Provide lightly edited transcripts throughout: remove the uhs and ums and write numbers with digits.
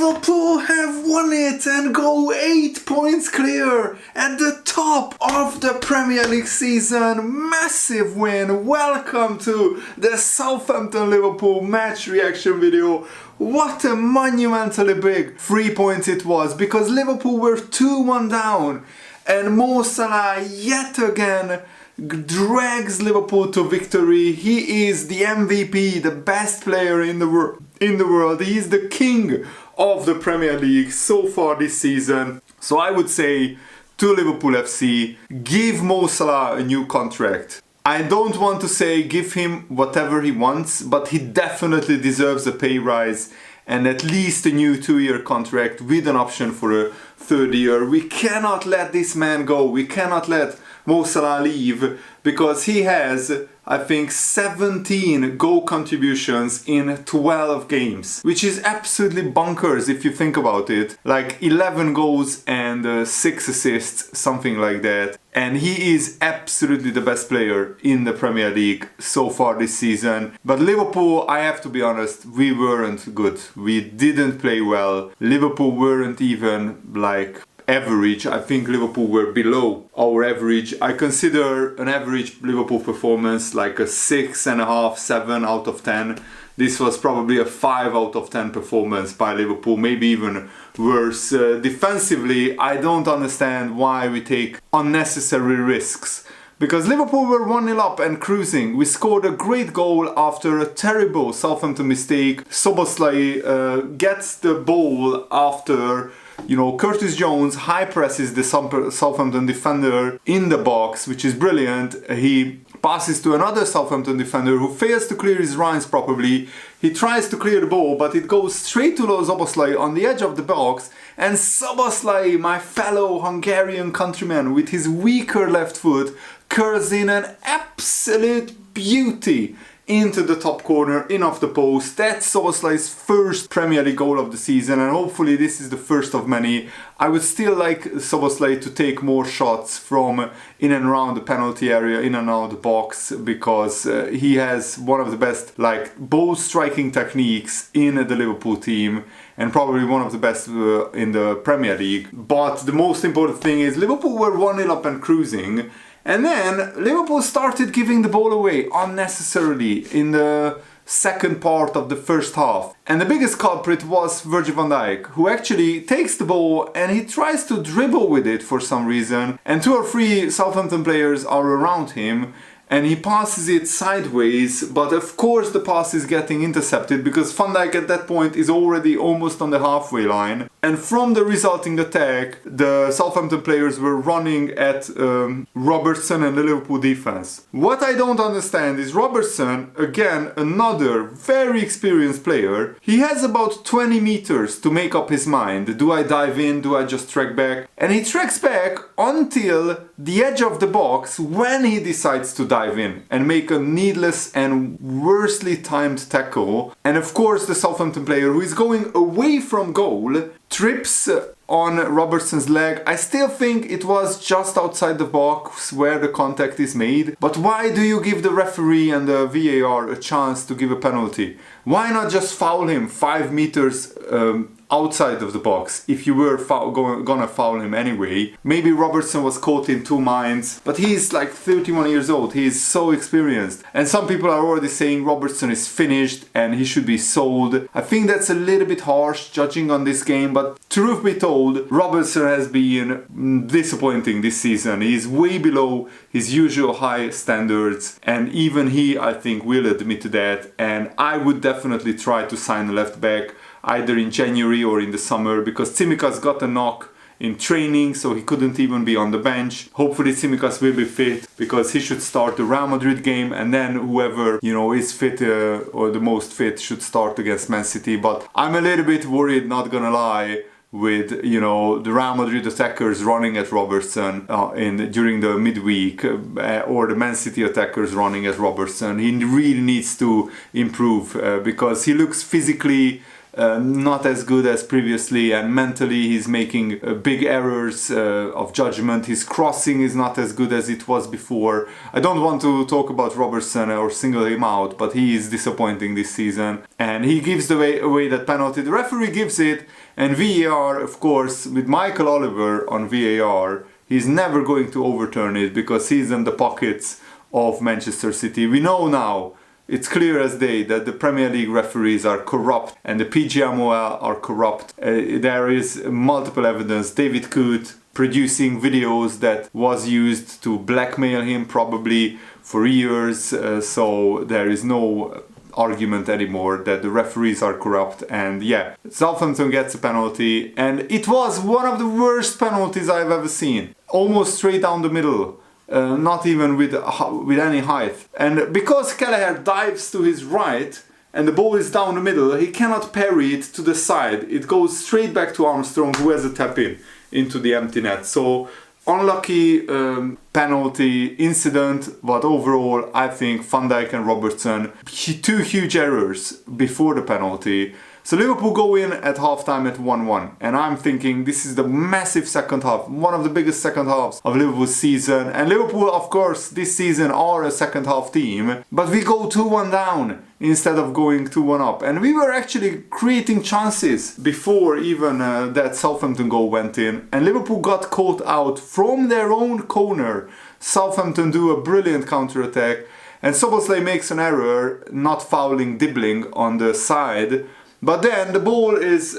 Liverpool have won it and go 8 points clear at the top of the Premier League season. Massive win. Welcome to the Southampton Liverpool match reaction video. What a monumentally big 3 points it was, because Liverpool were 2-1 down and Mo Salah yet again drags Liverpool to victory. He is the MVP, the best player in the world. He is the king of the Premier League so far this season. So I would say to Liverpool FC, give Mo Salah a new contract. I don't want to say give him whatever he wants, but he definitely deserves a pay rise and at least a new 2-year contract with an option for a 3rd year. We cannot let this man go. We cannot let Mo Salah leave, because he has, I think, 17 goal contributions in 12 games, which is absolutely bonkers if you think about it. Like 11 goals and 6 assists, something like that. And he is absolutely the best player in the Premier League so far this season. But Liverpool, I have to be honest, we weren't good. We didn't play well. Liverpool weren't even like average. I think Liverpool were below our average. I consider an average Liverpool performance like a 6.5, 7 out of 10. This was probably a 5 out of 10 performance by Liverpool, maybe even worse. Defensively, I don't understand why we take unnecessary risks, because Liverpool were 1-0 up and cruising. We scored a great goal after a terrible Southampton mistake. Szoboszlai gets the ball after, Curtis Jones high presses the Southampton defender in the box, which is brilliant. He passes to another Southampton defender who fails to clear his runs properly. He tries to clear the ball, but it goes straight to Szoboszlai on the edge of the box. And Szoboszlai, my fellow Hungarian countryman, with his weaker left foot, curls in an absolute beauty into the top corner, in off the post. That's Szoboszlai's first Premier League goal of the season, and hopefully this is the first of many. I would still like Szoboszlai to take more shots from in and around the penalty area, in and out the box, because he has one of the best ball striking techniques in the Liverpool team, and probably one of the best in the Premier League. But the most important thing is Liverpool were 1-0 up and cruising. And then Liverpool started giving the ball away unnecessarily in the second part of the first half. And the biggest culprit was Virgil van Dijk, who actually takes the ball and he tries to dribble with it for some reason. And 2 or 3 Southampton players are around him. And he passes it sideways, but of course the pass is getting intercepted because Van Dijk at that point is already almost on the halfway line. And from the resulting attack, the Southampton players were running at Robertson and the Liverpool defense. What I don't understand is Robertson, again, another very experienced player, he has about 20 meters to make up his mind. Do I dive in? Do I just track back? And he tracks back until the edge of the box when he decides to dive in and make a needless and worstly timed tackle. And of course the Southampton player, who is going away from goal, trips on Robertson's leg. I still think it was just outside the box where the contact is made. But why do you give the referee and the VAR a chance to give a penalty? Why not just foul him 5 meters outside of the box if you were gonna foul him anyway? Maybe Robertson was caught in 2 minds, but he's like 31 years old. He's so experienced. And some people are already saying Robertson is finished and he should be sold. I think that's a little bit harsh judging on this game, but truth be told, Robertson has been disappointing this season. He's way below his usual high standards, and even he, I think, will admit to that. And I would definitely try to sign a left back either in January or in the summer, because Tsimikas got a knock in training, so he couldn't even be on the bench. Hopefully Tsimikas will be fit, because he should start the Real Madrid game, and then whoever is fit or the most fit should start against Man City. But I'm a little bit worried, not gonna lie, with the Real Madrid attackers running at Robertson during the midweek, or the Man City attackers running at Robertson. He really needs to improve because he looks physically not as good as previously, and mentally he's making big errors of judgment. His crossing is not as good as it was before. I don't want to talk about Robertson or single him out, but he is disappointing this season, and he gives away that penalty. The referee gives it, and VAR, of course, with Michael Oliver on VAR, he's never going to overturn it because he's in the pockets of Manchester City. We know now, it's clear as day, that the Premier League referees are corrupt and the PGMOL are corrupt. There is multiple evidence. David Coote producing videos that was used to blackmail him probably for years. So there is no argument anymore that the referees are corrupt. And yeah, Southampton gets a penalty, and it was one of the worst penalties I've ever seen. Almost straight down the middle. Not even with any height. And because Kelleher dives to his right and the ball is down the middle, he cannot parry it to the side. It goes straight back to Armstrong, who has a tap in into the empty net. So unlucky penalty incident, but overall I think Van Dijk and Robertson, two huge errors before the penalty. So Liverpool go in at halftime at 1-1, and I'm thinking this is the massive second half, one of the biggest second halves of Liverpool's season. And Liverpool, of course, this season are a second half team, but we go 2-1 down instead of going 2-1 up. And we were actually creating chances before even that Southampton goal went in, and Liverpool got caught out from their own corner. Southampton do a brilliant counter-attack, and Szoboszlai makes an error not fouling Dibbling on the side. But then the ball is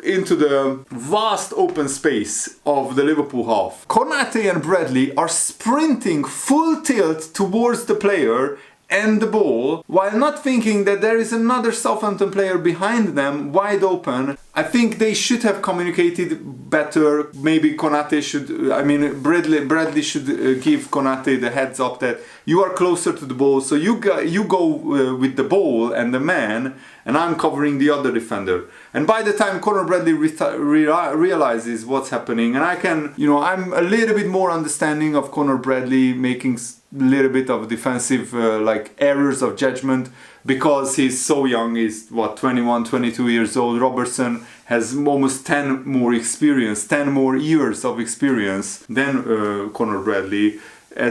into the vast open space of the Liverpool half. Konate and Bradley are sprinting full tilt towards the player and the ball, while not thinking that there is another Southampton player behind them, wide open. I think they should have communicated better. Maybe Konate should, Bradley should give Konate the heads up that you are closer to the ball, so you go with the ball and the man, and I'm covering the other defender. And by the time Conor Bradley realizes what's happening, and I'm a little bit more understanding of Conor Bradley making a little bit of defensive errors of judgment, because he's so young. He's 21, 22 years old. Robertson has almost 10 more years of experience than Conor Bradley.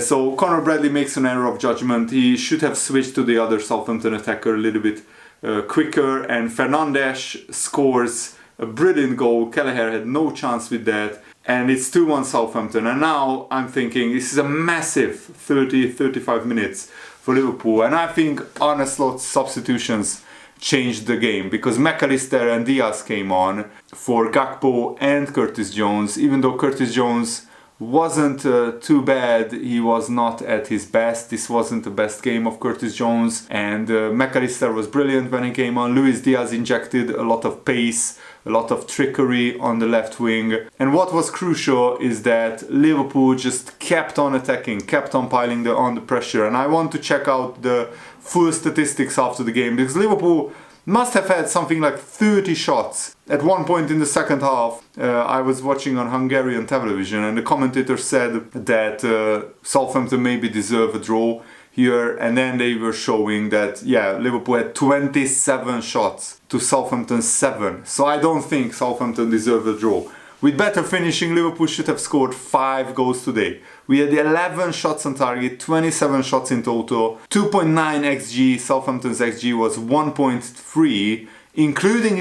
So Conor Bradley makes an error of judgment. He should have switched to the other Southampton attacker a little bit quicker, and Fernandes scores a brilliant goal. Kelleher had no chance with that, and it's 2-1 Southampton. And now I'm thinking this is a massive 30-35 minutes for Liverpool, and I think Arne Slot's substitutions changed the game, because McAllister and Diaz came on for Gakpo and Curtis Jones. Even though Curtis Jones wasn't too bad, he was not at his best. This wasn't the best game of Curtis Jones, and McAllister was brilliant when he came on. Luis Diaz injected a lot of pace, a lot of trickery on the left wing, and what was crucial is that Liverpool just kept on attacking, kept on piling on the pressure. And I want to check out the full statistics after the game, because Liverpool must have had something like 30 shots. At one point in the second half, I was watching on Hungarian television, and the commentator said that Southampton maybe deserve a draw here, and then they were showing that Liverpool had 27 shots to Southampton 7. So I don't think Southampton deserve a draw. With better finishing, Liverpool should have scored 5 goals today. We had 11 shots on target, 27 shots in total, 2.9 xG. Southampton's xG was 1.3, including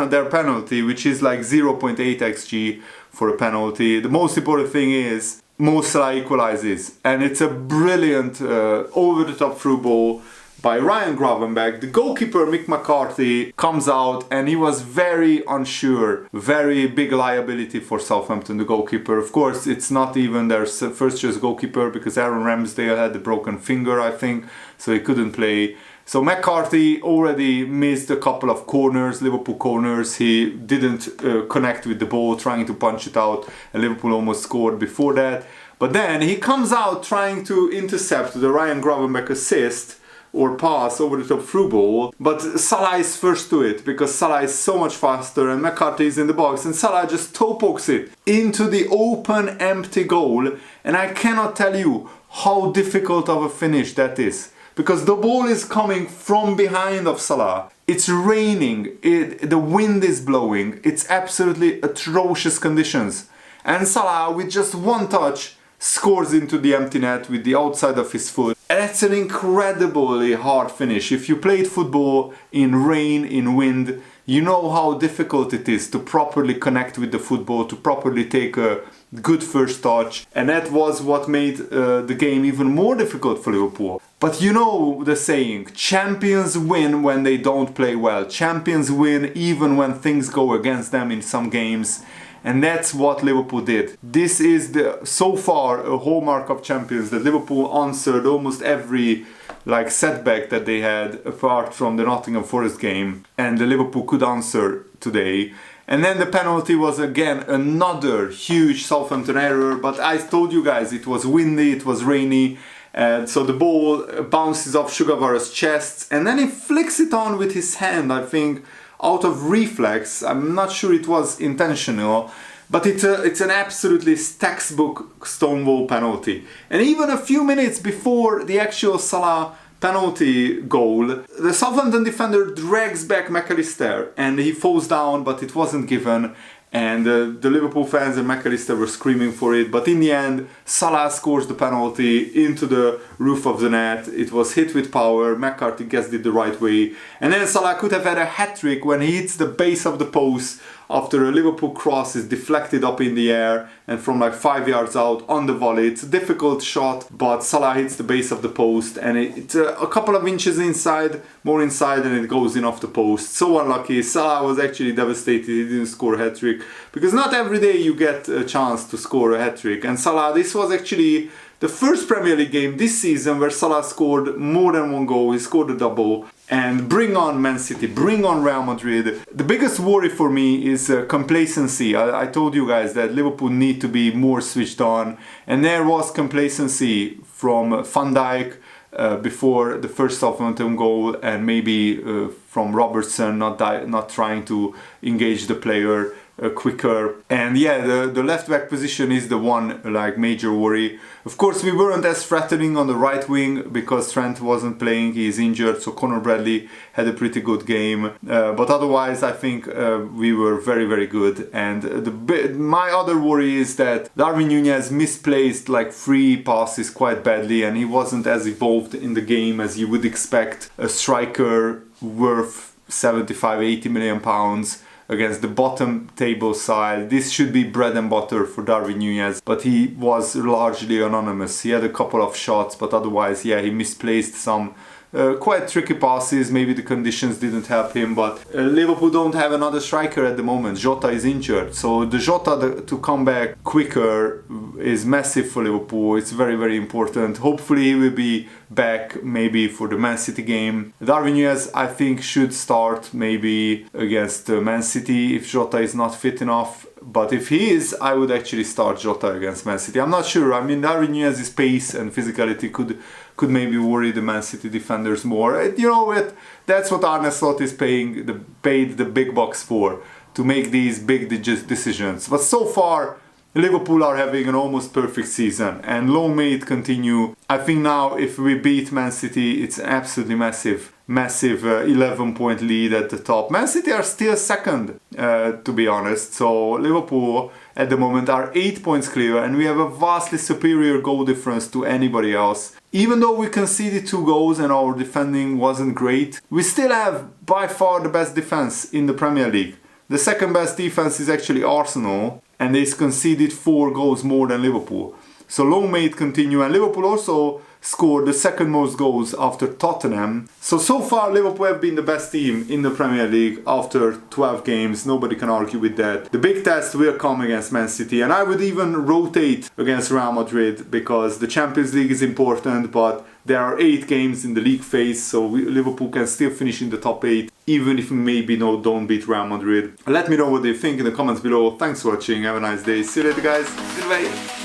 their penalty, which is like 0.8 xG for a penalty. The most important thing is Mo Salah equalizes, and it's a brilliant over-the-top through ball by Ryan Gravenberch. The goalkeeper Mick McCarthy comes out, and he was very unsure. Very big liability for Southampton, the goalkeeper. Of course, it's not even their first choice goalkeeper, because Aaron Ramsdale had a broken finger, I think, so he couldn't play. So McCarthy already missed a couple of corners, Liverpool corners. He didn't connect with the ball, trying to punch it out, and Liverpool almost scored before that. But then he comes out trying to intercept the Ryan Gravenberch assist, or pass over the top through ball, but Salah is first to it, because Salah is so much faster, and McCarthy is in the box, and Salah just toe pokes it into the open empty goal. And I cannot tell you how difficult of a finish that is, because the ball is coming from behind of Salah. It's raining, the wind is blowing, it's absolutely atrocious conditions. And Salah, with just one touch, scores into the empty net with the outside of his foot. And that's an incredibly hard finish. If you played football in rain, in wind, you know how difficult it is to properly connect with the football, to properly take a good first touch. And that was what made the game even more difficult for Liverpool. But you know the saying, champions win when they don't play well. Champions win even when things go against them in some games. And that's what Liverpool did. This is so far a hallmark of champions, that Liverpool answered almost every setback that they had, apart from the Nottingham Forest game, and the Liverpool could answer today. And then the penalty was again another huge Southampton error, but I told you guys it was windy, it was rainy, and so the ball bounces off Sugawara's chest, and then he flicks it on with his hand, I think, out of reflex. I'm not sure it was intentional, but it's an absolutely textbook Stonewall penalty. And even a few minutes before the actual Salah penalty goal, the Southampton defender drags back McAllister and he falls down, but it wasn't given. And the Liverpool fans and McAllister were screaming for it, but in the end Salah scores the penalty into the roof of the net. It was hit with power, McCarthy guessed it the right way, and then Salah could have had a hat-trick when he hits the base of the post after a Liverpool cross is deflected up in the air and from 5 yards out on the volley. It's a difficult shot, but Salah hits the base of the post and it's a couple of inches more inside, and it goes in off the post. So unlucky. Salah was actually devastated he didn't score a hat-trick, because not every day you get a chance to score a hat-trick. And Salah, this was actually the first Premier League game this season where Salah scored more than one goal. He scored a double. And bring on Man City, bring on Real Madrid. The biggest worry for me is complacency. I told you guys that Liverpool need to be more switched on, and there was complacency from Van Dijk before the first Southampton goal, and maybe from Robertson not trying to engage the player quicker. And yeah, the left back position is the one major worry. Of course, we weren't as threatening on the right wing because Trent wasn't playing, he is injured, so Conor Bradley had a pretty good game, but otherwise I think we were very, very good. And my other worry is that Darwin Núñez misplaced 3 passes quite badly, and he wasn't as evolved in the game as you would expect a striker worth 75-80 million pounds against the bottom table side. This should be bread and butter for Darwin Núñez, but he was largely anonymous. He had a couple of shots, but otherwise, yeah, he misplaced some quite tricky passes. Maybe the conditions didn't help him, but Liverpool don't have another striker at the moment. Jota is injured, so the Jota to come back quicker is massive for Liverpool. It's very, very important. Hopefully he will be back maybe for the Man City game. Darwin Núñez, I think, should start maybe against Man City if Jota is not fit enough. But if he is, I would actually start Jota against Man City. I'm not sure. I mean, Darwin Núñez's pace and physicality could maybe worry the Man City defenders more. You know what? That's what Arne Slot is paid the big bucks for, to make these big decisions. But so far, Liverpool are having an almost perfect season, and long may it continue. I think now if we beat Man City, it's absolutely massive 11-point lead at the top. Man City are still second, to be honest. So Liverpool at the moment are 8 points clear, and we have a vastly superior goal difference to anybody else. Even though we conceded 2 goals and our defending wasn't great, we still have by far the best defense in the Premier League. The second best defense is actually Arsenal, and they conceded 4 goals more than Liverpool. So long may it continue, and Liverpool also scored the second most goals after Tottenham. So far Liverpool have been the best team in the Premier League after 12 games. Nobody can argue with that. The big test will come against Man City, and I would even rotate against Real Madrid, because the Champions League is important, but there are 8 games in the league phase, so Liverpool can still finish in the top 8, even if maybe don't beat Real Madrid. Let me know what you think in the comments below. Thanks for watching, have a nice day. See you later, guys. Goodbye.